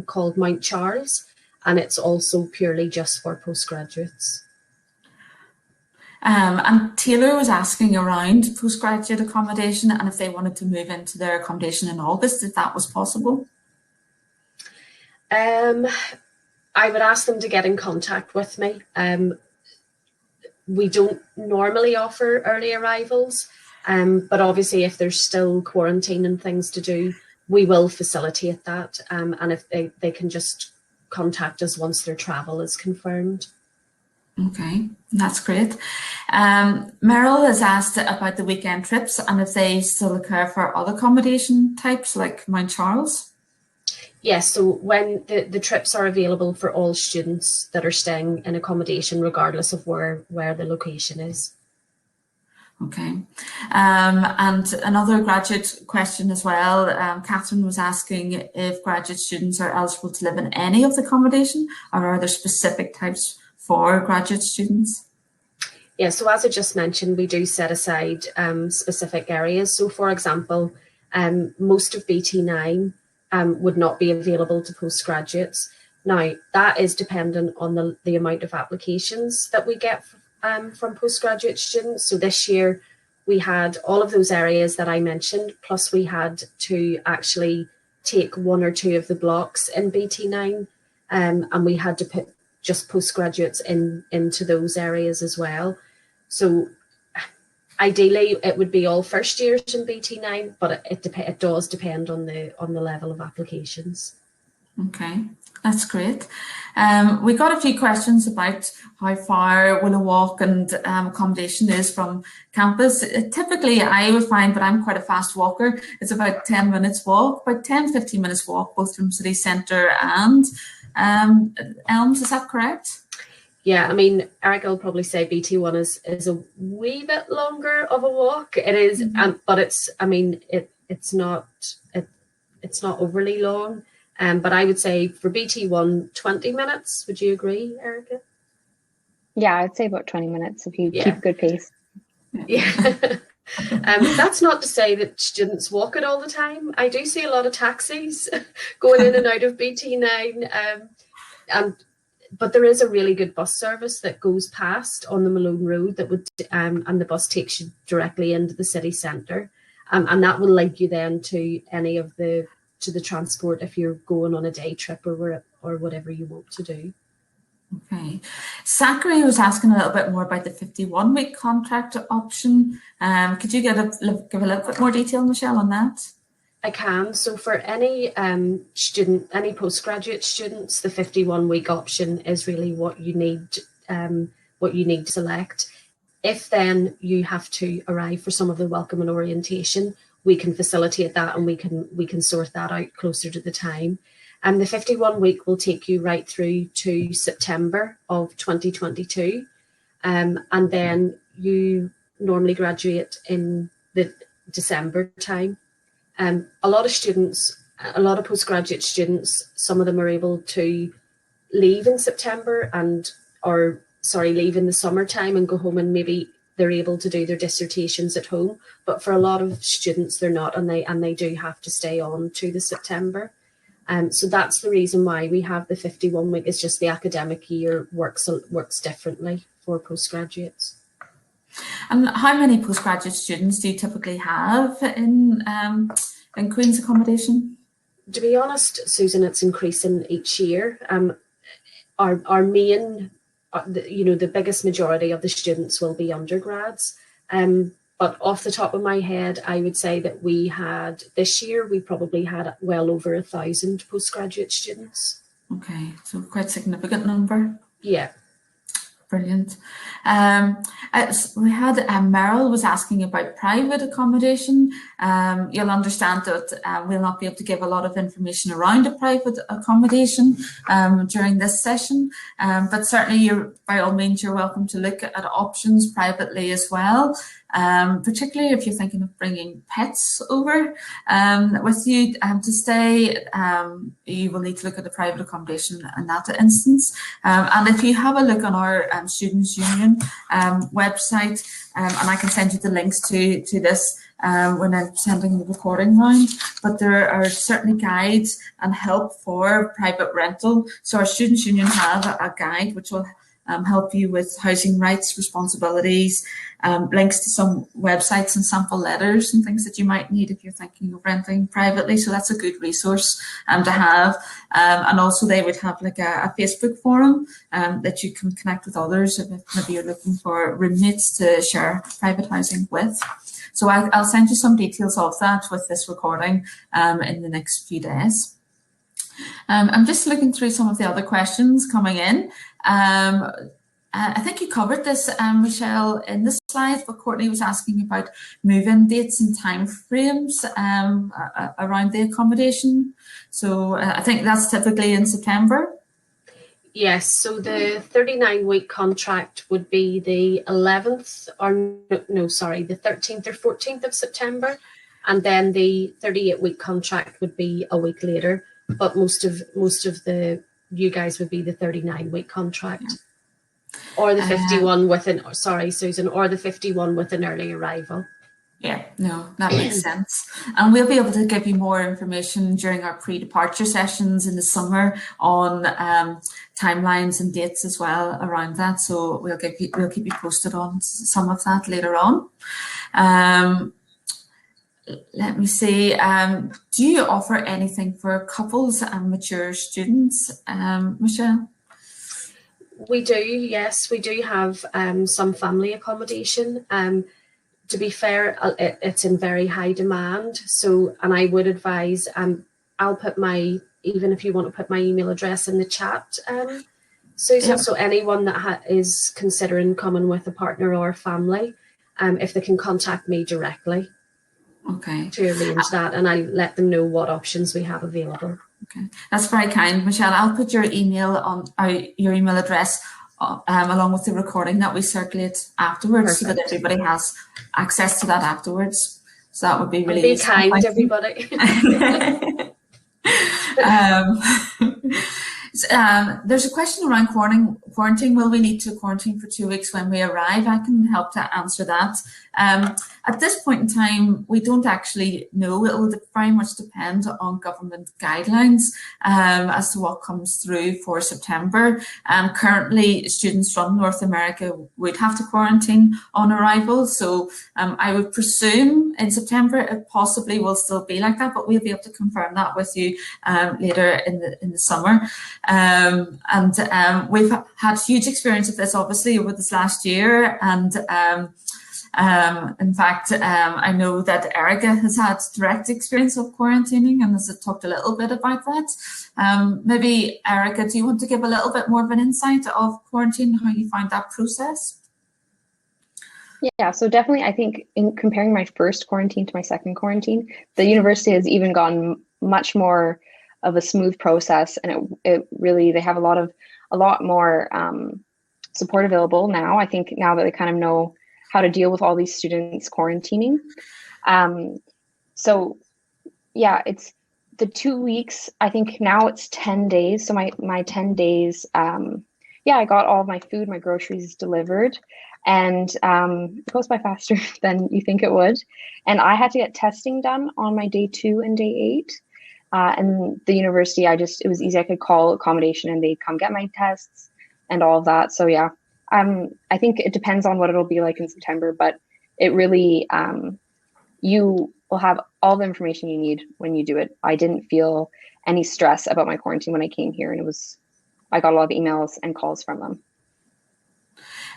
called Mount Charles, and it's also purely just for postgraduates. And Taylor was asking around postgraduate accommodation and if they wanted to move into their accommodation in August, if that was possible. I would ask them to get in contact with me. We don't normally offer early arrivals, but obviously if there's still quarantine and things to do, we will facilitate that, and if they can just contact us once their travel is confirmed. Okay, that's great. Meryl has asked about the weekend trips and if they still occur for other accommodation types like Mount Charles. Yes, so when the trips are available for all students that are staying in accommodation, regardless of where the location is. Okay, and another graduate question as well. Catherine was asking if graduate students are eligible to live in any of the accommodation, or are there specific types for graduate students? Yeah, so as I just mentioned, we do set aside specific areas. So for example, most of BT9 would not be available to postgraduates. Now, that is dependent on the amount of applications that we get from postgraduate students. So this year we had all of those areas that I mentioned, plus we had to actually take 1 or 2 of the blocks in BT9, and we had to put just postgraduates into those areas as well. So ideally it would be all first years in BT9, but it does depend on the level of applications. Okay, that's great. We got a few questions about how far Willow Walk and accommodation is from campus. Typically, I would find, but I'm quite a fast walker, it's about 10 minutes walk, about 10-15 minutes walk, both from city centre and Elms, is that correct? Yeah, I mean, Erica will probably say BT1 is a wee bit longer of a walk. It is, but it's not overly long. But I would say for BT1, 20 minutes. Would you agree, Erica? Yeah, I'd say about 20 minutes if you keep good pace. Yeah. That's not to say that students walk it all the time. I do see a lot of taxis going in and out of BT9. But there is a really good bus service that goes past on the Malone Road that would, and the bus takes you directly into the city centre, and that will link you then to any of the transport if you're going on a day trip or whatever you want to do. Okay, Zachary was asking a little bit more about the 51-week contract option. Could you give a little bit more detail, Michelle, on that? I can. So for any any postgraduate students, the 51-week option is really what you need to select. If then you have to arrive for some of the welcome and orientation, we can facilitate that and we can sort that out closer to the time. And the 51-week will take you right through to September of 2022, and then you normally graduate in the December time. A lot of postgraduate students, some of them are able to leave in September leave in the summertime and go home, and maybe they're able to do their dissertations at home. But for a lot of students, they're not, and they do have to stay on to the September. So that's the reason why we have the 51-week. It's just the academic year works differently for postgraduates. And how many postgraduate students do you typically have in Queen's accommodation? To be honest, Susan, it's increasing each year. Our main, the biggest majority of the students will be undergrads. But off the top of my head, I would say that this year we probably had well over 1,000 postgraduate students. Okay, so quite a significant number. Yeah. Brilliant. We had Meryl was asking about private accommodation. You'll understand that we'll not be able to give a lot of information around a private accommodation during this session, but certainly by all means you're welcome to look at options privately as well. Particularly if you're thinking of bringing pets over with you to stay, you will need to look at the private accommodation in that instance. And if you have a look on our Students' Union website, and I can send you the links to this when I'm sending the recording round, but there are certainly guides and help for private rental. So our Students' Union have a guide which will help you with housing rights, responsibilities, links to some websites and sample letters and things that you might need if you're thinking of renting privately. So that's a good resource to have. And also they would have like a Facebook forum that you can connect with others if maybe you're looking for roommates to share private housing with. So I'll send you some details of that with this recording in the next few days. I'm just looking through some of the other questions coming in. I think you covered this, Michelle, in the slides, but Courtney was asking about move-in dates and time frames around the accommodation. So I think that's typically in September. Yes, so the 39-week contract would be the 11th, or no, sorry, the 13th or 14th of September, and then the 38-week contract would be a week later. But most of you guys would be the 39-week contract, or the 51 with an, sorry, Susan, or the 51 with an early arrival. Yeah, no, that makes sense. And we'll be able to give you more information during our pre-departure sessions in the summer on timelines and dates as well around that. So we'll keep you posted on some of that later on. Let me see. Do you offer anything for couples and mature students, Michelle? We do, yes. We do have some family accommodation. To be fair, it's in very high demand. So, and I would advise, I'll put even if you want to put my email address in the chat, Susan. Yep. So anyone that is considering coming with a partner or family, if they can contact me directly. Okay. To arrange that, and I'll let them know what options we have available. Okay, that's very kind, Michelle. I'll put your email on your email address along with the recording that we circulate afterwards. Perfect. So that everybody has access to that afterwards. So that would be really be kind, everybody. There's a question around quarantine. Will we need to quarantine for 2 weeks when we arrive? I can help to answer that. At this point in time, we don't actually know. It will very much depend on government guidelines as to what comes through for September. Currently, students from North America would have to quarantine on arrival. So I would presume in September it possibly will still be like that, but we'll be able to confirm that with you later in the summer. We've had huge experience of this, obviously, over this last year, and in fact, I know that Erica has had direct experience of quarantining and has talked a little bit about that. Maybe, Erica, do you want to give a little bit more of an insight of quarantine, how you find that process? Yeah, so definitely, I think in comparing my first quarantine to my second quarantine, the university has even gone much more of a smooth process, and it really, they have a lot more support available now. I think now that they kind of know how to deal with all these students quarantining. So yeah, it's the 2 weeks. I think now it's 10 days. So my 10 days, yeah, I got all of my food, my groceries delivered, and it goes by faster than you think it would. And I had to get testing done on my day 2 and day 8. And the university, it was easy. I could call accommodation and they'd come get my tests and all of that. So yeah, I think it depends on what it'll be like in September, but it really, you will have all the information you need when you do it. I didn't feel any stress about my quarantine when I came here, and I got a lot of emails and calls from them.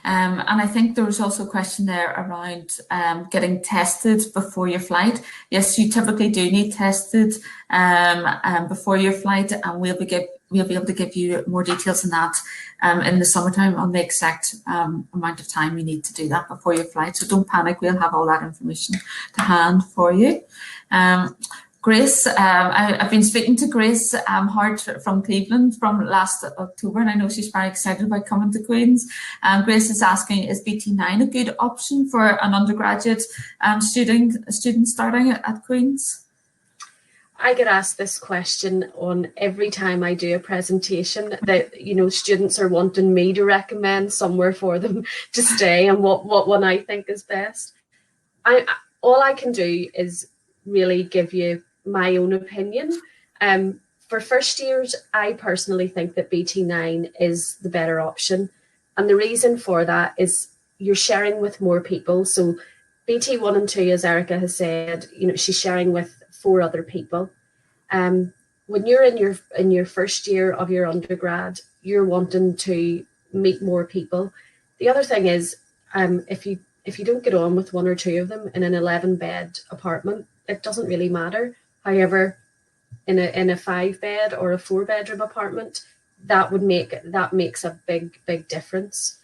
And I think there was also a question there around getting tested before your flight. Yes, you typically do need tested before your flight, and we'll be able to give you more details on that in the summertime on the exact amount of time you need to do that before your flight. So don't panic, we'll have all that information to hand for you. Grace, I've been speaking to Grace Hart from Cleveland from last October, and I know she's very excited about coming to Queen's. Grace is asking, is BT9 a good option for an undergraduate student starting at Queen's? I get asked this question on every time I do a presentation, that students are wanting me to recommend somewhere for them to stay and what one I think is best. All I can do is really give you my own opinion. For first years, I personally think that BT9 is the better option. And the reason for that is you're sharing with more people. So BT 1 and 2, as Erica has said, she's sharing with 4 other people. When you're in your first year of your undergrad, you're wanting to meet more people. The other thing is, if you don't get on with 1 or 2 of them in an 11-bed apartment, it doesn't really matter. However, in a 5-bed or a 4-bedroom apartment, that makes a big difference.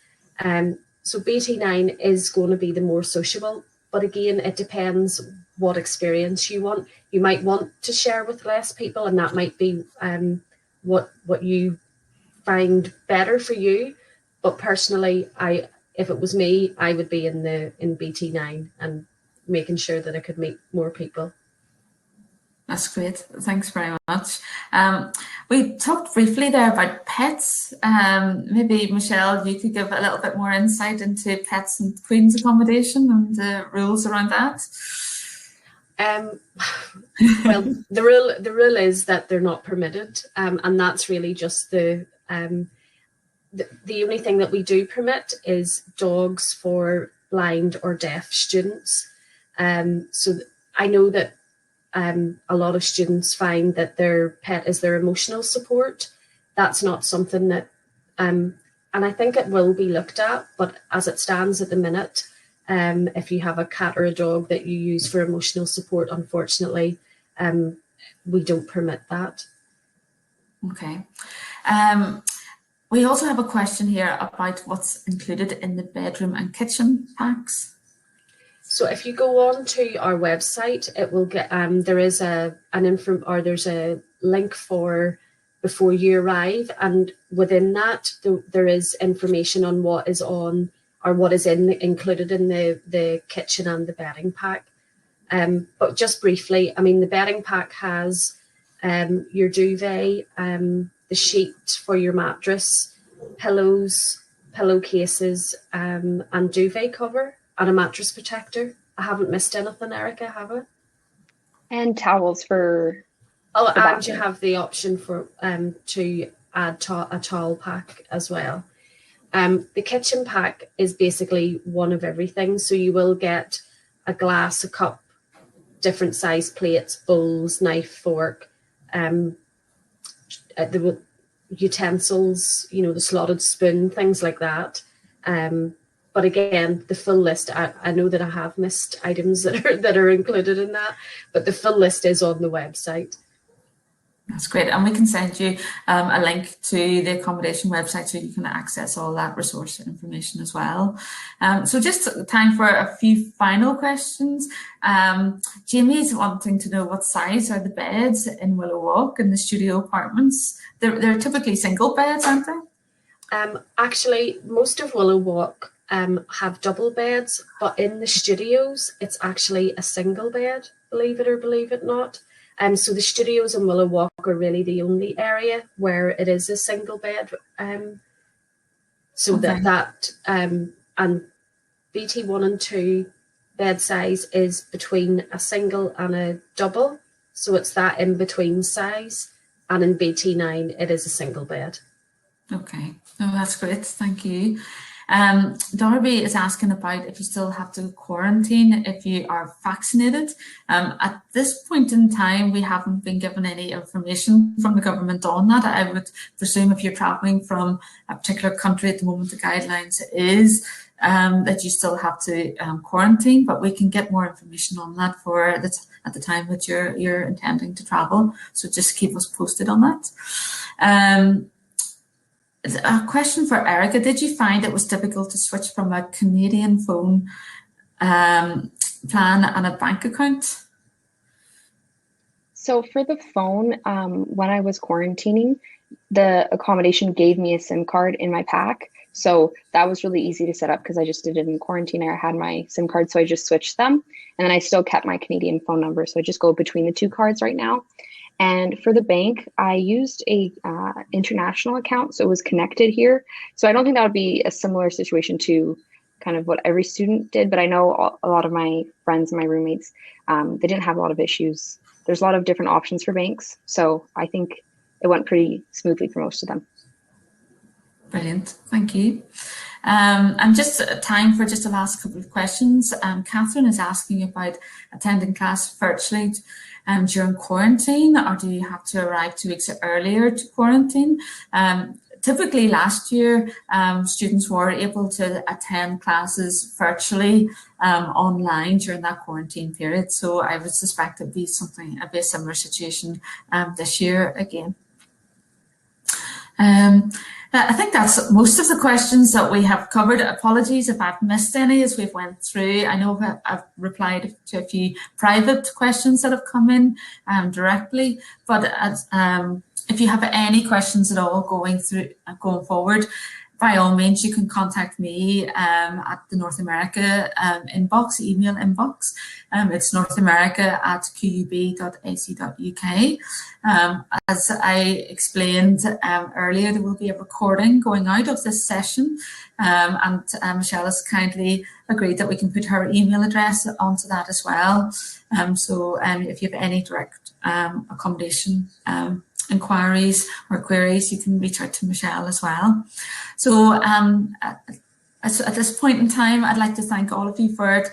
So BT9 is going to be the more sociable, but again, it depends what experience you want. You might want to share with less people, and that might be what you find better for you. But personally, if it was me, I would be in BT9 and making sure that I could meet more people. That's great. Thanks very much. We talked briefly there about pets. Maybe Michelle, you could give a little bit more insight into pets and Queen's accommodation and the rules around that. Well, the rule is that they're not permitted, and that's really just the only thing that we do permit is dogs for blind or deaf students. So I know that a lot of students find that their pet is their emotional support. That's not something that, and I think it will be looked at, but as it stands at the minute, if you have a cat or a dog that you use for emotional support, unfortunately, we don't permit that. Okay. We also have a question here about what's included in the bedroom and kitchen packs. So if you go on to our website, it will get there's a link for before you arrive, and within that there is information on what is on or what is included in the kitchen and the bedding pack. But just briefly, I mean, the bedding pack has your duvet, the sheet for your mattress, pillows, pillowcases, and duvet cover, and a mattress protector. I haven't missed anything, Erica, have I? And towels for. Oh, and you have the option for to add a towel pack as well. The kitchen pack is basically one of everything. So you will get a glass, a cup, different size plates, bowls, knife, fork, the utensils, the slotted spoon, things like that. But again, the full list, I know that I have missed items that are included in that, but the full list is on the website. That's great. And we can send you a link to the accommodation website so you can access all that resource information as well. So just time for a few final questions. Jamie's wanting to know what size are the beds in Willow Walk in the studio apartments? They're typically single beds, aren't they? Actually, most of Willow Walk have double beds, but in the studios, it's actually a single bed, believe it or believe it not. So the studios in Willow Walk are really the only area where it is a single bed. So okay. And BT 1 and 2 bed size is between a single and a double. So it's that in between size. And in BT 9, it is a single bed. Okay, no, that's great. Thank you. Darby is asking about if you still have to quarantine if you are vaccinated. At this point in time, we haven't been given any information from the government on that. I would presume if you're traveling from a particular country at the moment, the guidelines is that you still have to quarantine, but we can get more information on that at the time that you're intending to travel. So just keep us posted on that. A question for Erica. Did you find it was difficult to switch from a Canadian phone plan and a bank account? So for the phone, when I was quarantining, the accommodation gave me a SIM card in my pack. So that was really easy to set up because I just did it in quarantine. I had my SIM card, so I just switched them. And then I still kept my Canadian phone number. So I just go between the two cards right now. And for the bank, I used a international account, so it was connected here. So I don't think that would be a similar situation to kind of what every student did, but I know a lot of my friends and my roommates, they didn't have a lot of issues. There's a lot of different options for banks, so I think it went pretty smoothly for most of them. Brilliant, thank you. And just time for just the last couple of questions. Catherine is asking about attending class virtually during quarantine, or do you have to arrive 2 weeks earlier to quarantine? Typically last year, students were able to attend classes virtually online during that quarantine period. So I would suspect it'd be a similar situation this year again. I think that's most of the questions that we have covered. Apologies if I've missed any as we've went through. I know I've replied to a few private questions that have come in directly, but if you have any questions at all going forward, by all means, you can contact me at the North America email inbox. It's northamerica@qub.ac.uk. As I explained earlier, there will be a recording going out of this session, and Michelle has kindly agreed that we can put her email address onto that as well. So if you have any direct accommodation inquiries or queries, you can reach out to Michelle as well. So at this point in time, I'd like to thank all of you for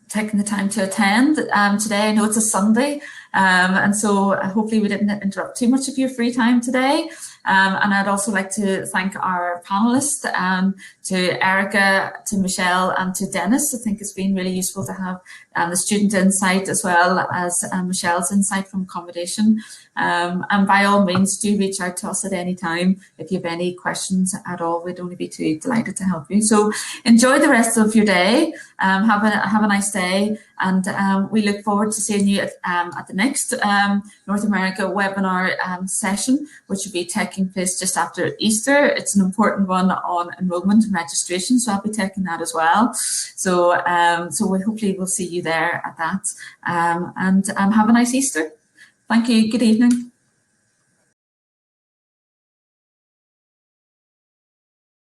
taking the time to attend today. I know it's a Sunday, and so hopefully we didn't interrupt too much of your free time today. And I'd also like to thank our panelists, to Erica, to Michelle, and to Dennis. I think it's been really useful to have the student insight as well as Michelle's insight from accommodation. And by all means, do reach out to us at any time if you have any questions at all. We'd only be too delighted to help you. So enjoy the rest of your day. Have a nice day, and we look forward to seeing you at the next North America webinar session, which will be taking place just after Easter. It's an important one on enrollment and registration, so I'll be taking that as well. So we hopefully will see you there at that, and have a nice Easter. Thank you. Good evening.